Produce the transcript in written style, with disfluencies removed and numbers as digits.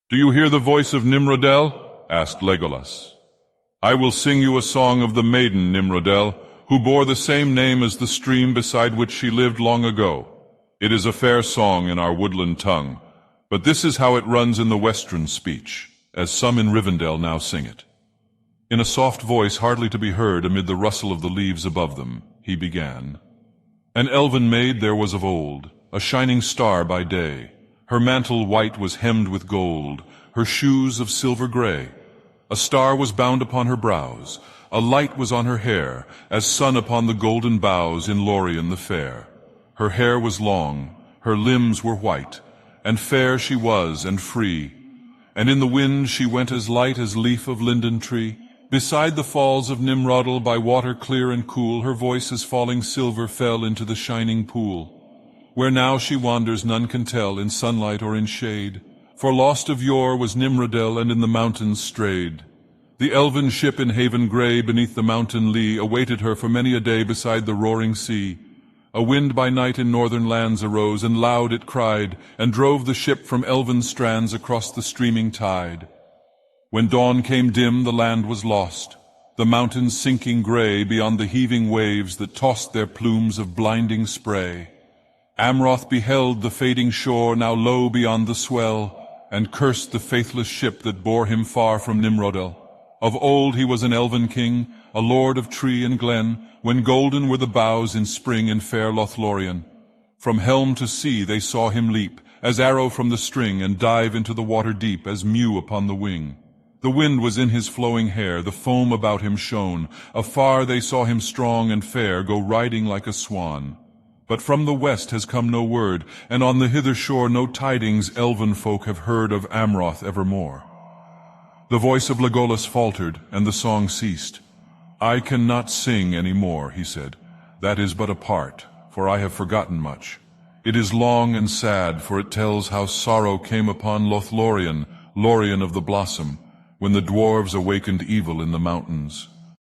"Do you hear the voice of Nimrodel?" asked Legolas. "I will sing you a song of the maiden Nimrodel, who bore the same name as the stream beside which she lived long ago. It is a fair song in our woodland tongue, but this is how it runs in the western speech, as some in Rivendell now sing it." In a soft voice hardly to be heard amid the rustle of the leaves above them, he began. "An elven-maid there was of old, a shining star by day. Her mantle white was hemmed with gold, her shoes of silver gray. A star was bound upon her brows, a light was on her hair, as sun upon the golden boughs in Lórien the fair. Her hair was long, her limbs were white, and fair she was and free. And in the wind she went as light as leaf of linden-tree. Beside the falls of Nimrodel, by water clear and cool, her voice as falling silver fell into the shining pool. Where now she wanders none can tell, in sunlight or in shade, for lost of yore was Nimrodel, and in the mountains strayed. The elven-ship in haven grey beneath the mountain lee awaited her for many a day beside the roaring sea. A wind by night in northern lands arose, and loud it cried, and drove the ship from elven-strands across the streaming tide. When dawn came dim, the land was lost, the mountains sinking gray beyond the heaving waves that tossed their plumes of blinding spray. Amroth beheld the fading shore now low beyond the swell, and cursed the faithless ship that bore him far from Nimrodel. Of old he was an elven king, a lord of tree and glen, when golden were the boughs in spring in fair Lothlórien. From helm to sea they saw him leap, as arrow from the string, and dive into the water deep, as mew upon the wing. The wind was in his flowing hair, the foam about him shone. Afar they saw him strong and fair, go riding like a swan. But from the west has come no word, and on the hither shore no tidings elven folk have heard of Amroth evermore. The voice of Legolas faltered, and the song ceased. "I cannot sing any more," he said. "That is but a part, for I have forgotten much. It is long and sad, for it tells how sorrow came upon Lothlórien, Lórien of the Blossom, when the dwarves awakened evil in the mountains.